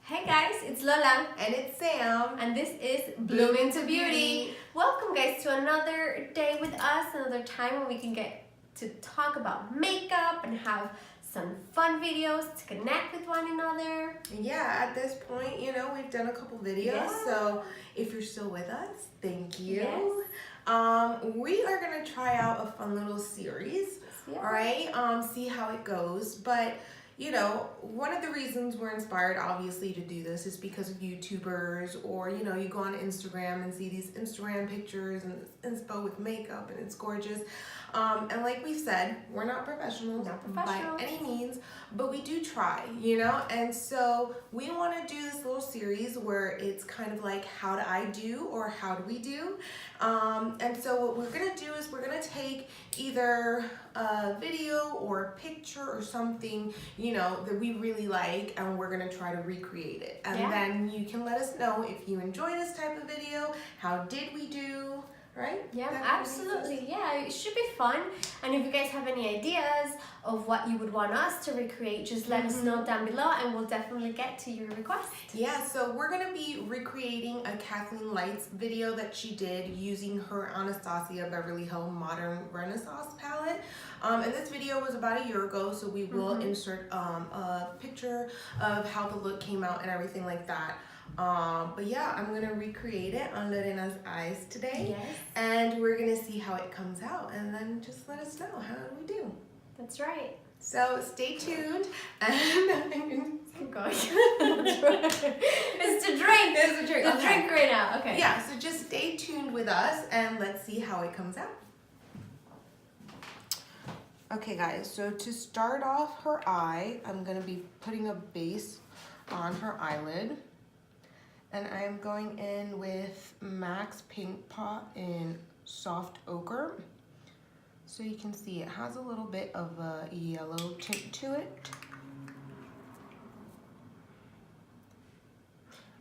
Hey guys, it's Lola And it's Sam. and this is Bloom Into Beauty. Welcome guys to another day with us, another time when we can get to talk about makeup and have some fun videos to connect with one another. Yeah, at this point, we've done a couple videos. Yeah. So if you're still with us, thank you. Yes. We are going to try out a fun little series. Yeah. All right. See how it goes. But one of the reasons we're inspired, obviously, to do this is because of YouTubers, or you go on Instagram and see these Instagram pictures and inspo with makeup, and it's gorgeous. And like we said, we're not professionals, by any means, but we do try, and so we want to do this little series where it's kind of like, how do I do, or how do we do? And so what we're gonna do is we're gonna take either a video or a picture or something, that we really like, and we're gonna try to recreate it. And then you can let us know if you enjoy this type of video, how did we do, right? Yeah, absolutely. Yeah, it should be fun. And if you guys have any ideas of what you would want us to recreate, just let us know down below and we'll definitely get to your request. Yeah, so we're going to be recreating a Kathleen Lights video that she did using her Anastasia Beverly Hills Modern Renaissance palette. And this video was about a year ago, so we will insert a picture of how the look came out and everything like that. But yeah, I'm gonna recreate it on Lorena's eyes today. Yes. And we're gonna see how it comes out, and then just let us know how we do. That's right. So stay tuned, and Keep going. It's to drink. It's a drink. The drink right now. Okay. Yeah, so just stay tuned with us and let's see how it comes out. Okay guys, so to start off her eye, I'm gonna be putting a base on her eyelid. And I'm going in with MAC's Paint Pot in Soft Ochre. So you can see it has a little bit of a yellow tint to it.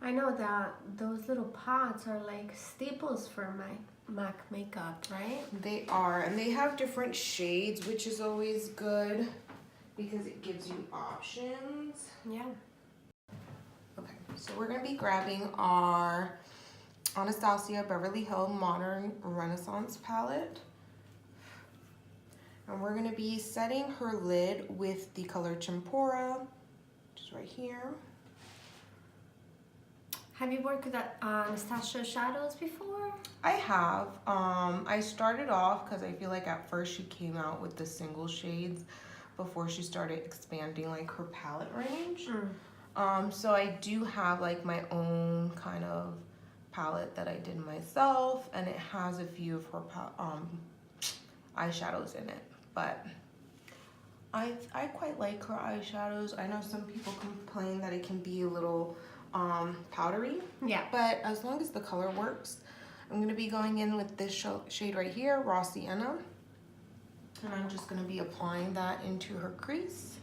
I know that those little pots are like staples for my MAC makeup, right? They are, and they have different shades, which is always good because it gives you options. Yeah. Okay, so we're gonna be grabbing our Anastasia Beverly Hills Modern Renaissance palette. And we're gonna be setting her lid with the color Tempura, which is right here. Have you worked with Anastasia shadows before? I have. I started off because I feel like at first she came out with the single shades before she started expanding like her palette range. So I do have like my own kind of palette that I did myself, and it has a few of her eyeshadows in it, but I quite like her eyeshadows. I know some people complain that it can be a little powdery, but as long as the color works. I'm going to be going in with this shade right here, Raw Sienna, and I'm just going to be applying that into her crease.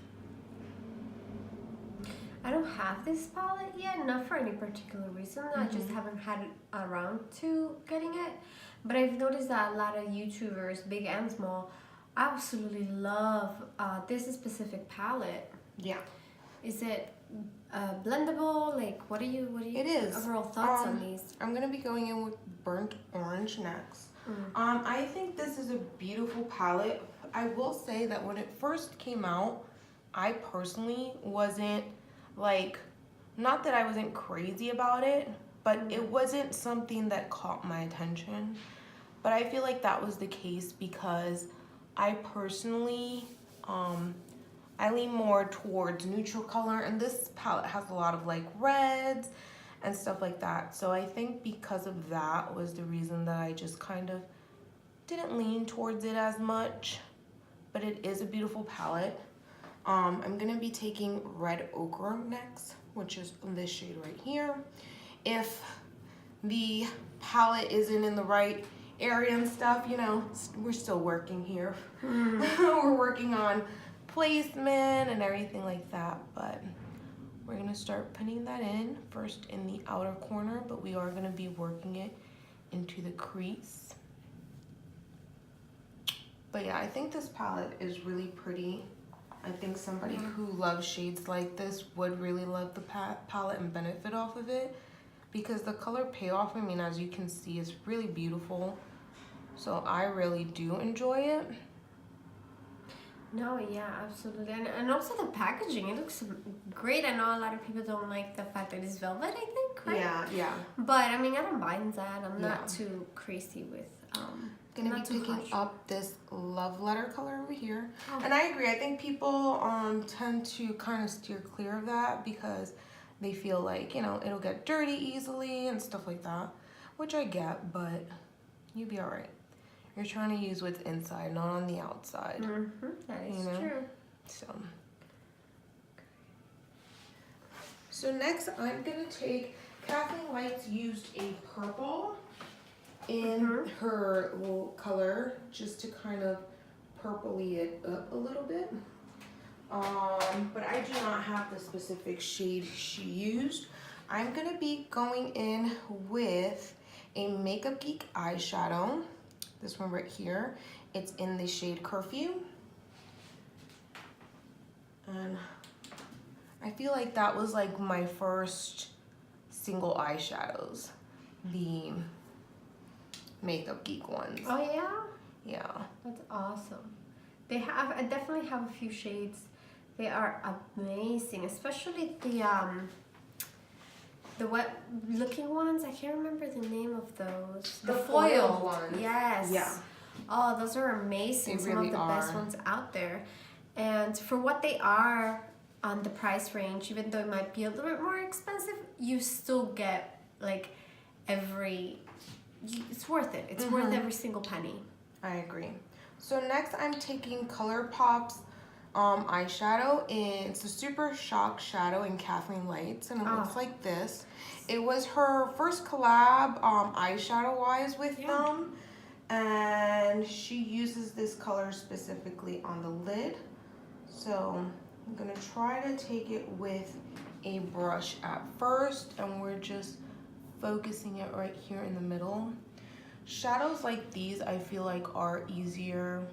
I don't have this palette yet, not for any particular reason. I just haven't had it around to getting it. But I've noticed that a lot of YouTubers, big and small, absolutely love this specific palette. Yeah. Is it blendable? Like, what are you It is. overall thoughts on these? I'm going to be going in with Burnt Orange next. I think this is a beautiful palette. I will say that when it first came out, I personally wasn't like, not that I wasn't crazy about it, but it wasn't something that caught my attention. But I feel like that was the case because I personally, I lean more towards neutral color, and this palette has a lot of like reds and stuff like that. So I think because of that was the reason that I just kind of didn't lean towards it as much. But it is a beautiful palette. I'm gonna be taking Red Ochre next, which is this shade right here. If the palette isn't in the right area and stuff, we're still working here. We're working on placement and everything like that, but we're gonna start putting that in first in the outer corner, but we are gonna be working it into the crease. But yeah, I think this palette is really pretty. I think somebody who loves shades like this would really love the palette and benefit off of it, because the color payoff, I mean, as you can see, is really beautiful. So I really do enjoy it. No, yeah, absolutely. And also the packaging, it looks great. I know a lot of people don't like the fact that it's velvet, I think, right? Yeah. But I mean, I don't mind that. I'm not Yeah. too crazy with Gonna not be too picking harsh. up this love letter color over here. Oh. And I agree, I think people tend to kind of steer clear of that because they feel like, you know, it'll get dirty easily and stuff like that, which I get, but you'll be all right. You're trying to use what's inside, not on the outside. That is You know? true. So next I'm gonna take, Kathleen Lights used a purple in her little color just to kind of purpley it up a little bit. But I do not have the specific shade she used. I'm gonna be going in with a Makeup Geek eyeshadow. This one right here. It's in the shade Curfew. And I feel like that was like my first single eyeshadows. The Makeup Geek ones. Oh yeah? Yeah. That's awesome. I definitely have a few shades. They are amazing, especially the wet looking ones. I can't remember the name of those. The foiled foiled ones. Yes. Yeah. Oh, those are amazing. They Some really of the best are. ones out there. And for what they are on the price range, even though it might be a little bit more expensive, you still get like it's worth it. It's worth every single penny. I agree. So next I'm taking ColourPop's eyeshadow, and it's a Super Shock Shadow in Kathleen Lights, and it looks like this. It was her first collab eyeshadow wise with them, and she uses this color specifically on the lid. So I'm gonna try to take it with a brush at first, and we're just focusing it right here in the middle. Shadows like these I feel like are easier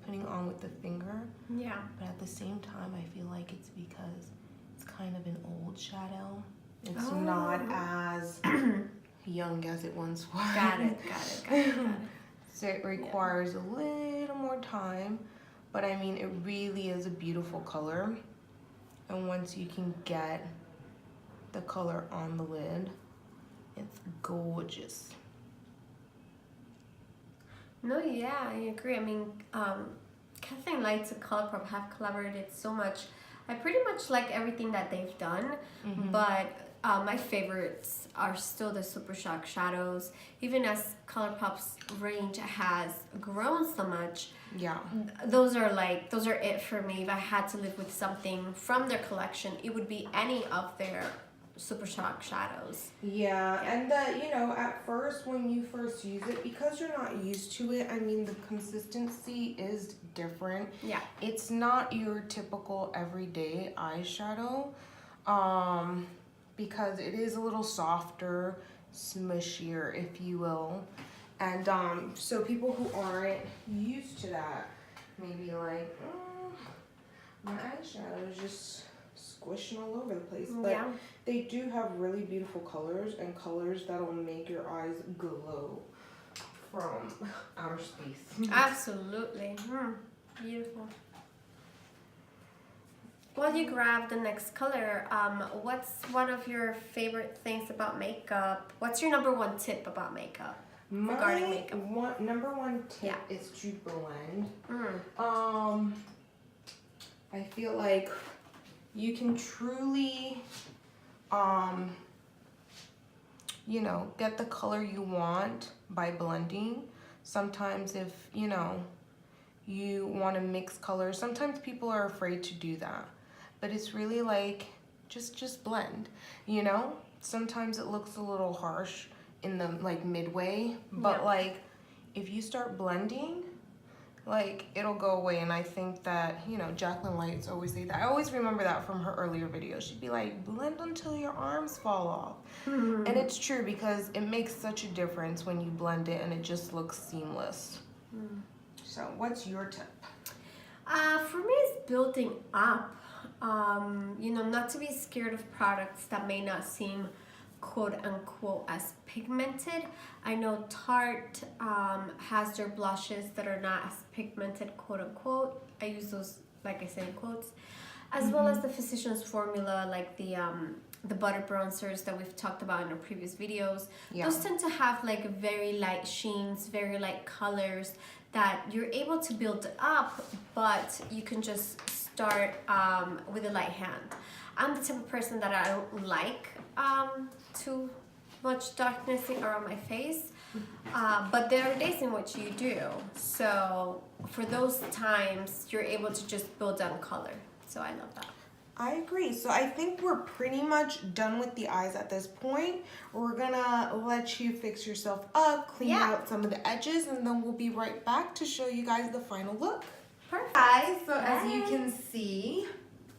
putting on with the finger. Yeah. But at the same time, I feel like it's because it's kind of an old shadow. It's not as young as it once was. Got it. So it requires a little more time. But I mean, it really is a beautiful color. And once you can get the color on the lid, it's gorgeous. No, yeah, I agree. I mean, Kathleen Lights and ColourPop have collaborated so much. I pretty much like everything that they've done, but my favorites are still the Super Shock shadows. Even as ColourPop's range has grown so much, those are it for me. If I had to live with something from their collection, it would be any of their Super Shock shadows. Yeah, and you know, at first when you first use it, because you're not used to it, I mean, the consistency is different. Yeah. It's not your typical everyday eyeshadow, because it is a little softer, smushier, if you will. And so people who aren't used to that may be like, my eyeshadow is just squishing all over the place. But they do have really beautiful colors, and colors that'll make your eyes glow from outer space. Absolutely. Beautiful. While you grab the next color, what's one of your favorite things about makeup? What's your number one tip about makeup? Regarding makeup? Number one tip is to blend. I feel like you can truly, you know, get the color you want by blending. Sometimes if, you know, you want to mix colors, sometimes people are afraid to do that. But it's really like, just blend, you know? Sometimes it looks a little harsh in the like midway, but like if you start blending, like it'll go away. And I think that, you know, Jacqueline Lights always say that. I always remember that from her earlier videos. She'd be like, blend until your arms fall off. And it's true, because it makes such a difference when you blend it and it just looks seamless. So what's your tip? For me, it's building up. Not to be scared of products that may not seem quote unquote as pigmented. I know Tarte has their blushes that are not as pigmented, quote unquote. I use those, like I said, in quotes, as well as the Physicians Formula, like the butter bronzers that we've talked about in our previous videos. Yeah. Those tend to have like very light sheens, very light colors that you're able to build up, but you can just start with a light hand. I'm the type of person that I don't like too much darkness around my face, but there are days in which you do. So for those times, you're able to just build on color. So I love that. I agree. So I think we're pretty much done with the eyes at this point. We're gonna let you fix yourself up, clean out some of the edges, and then we'll be right back to show you guys the final look. Perfect. Guys, so as you can see,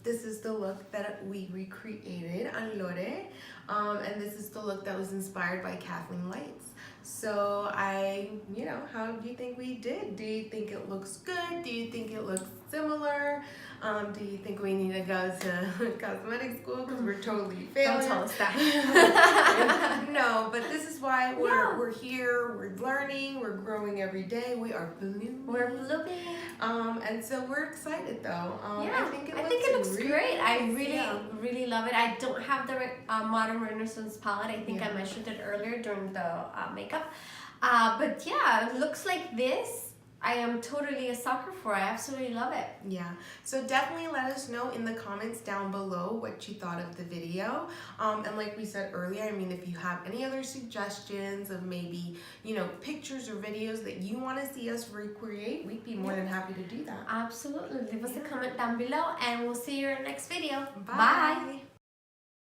this is the look that we recreated on Lore. And this is the look that was inspired by Kathleen Lights. So how do you think we did? Do you think it looks good? Do you think it looks similar? Do you think we need to go to cosmetic school because we're totally failing? Don't tell us that. No, but this is why we're here. We're learning. We're growing every day. We are blooming. We're blooming. And so we're excited though. I think it looks really great. I nice. really love it. I don't have the Modern Renaissance palette. I think I mentioned it earlier during the makeup. But yeah, it looks like this. I am totally a sucker for it. I absolutely love it. Yeah, so definitely let us know in the comments down below what you thought of the video. And like we said earlier, I mean, if you have any other suggestions of maybe, pictures or videos that you want to see us recreate, we'd be more than happy to do that. Absolutely. Leave us a comment down below and we'll see you in the next video. Bye. Bye.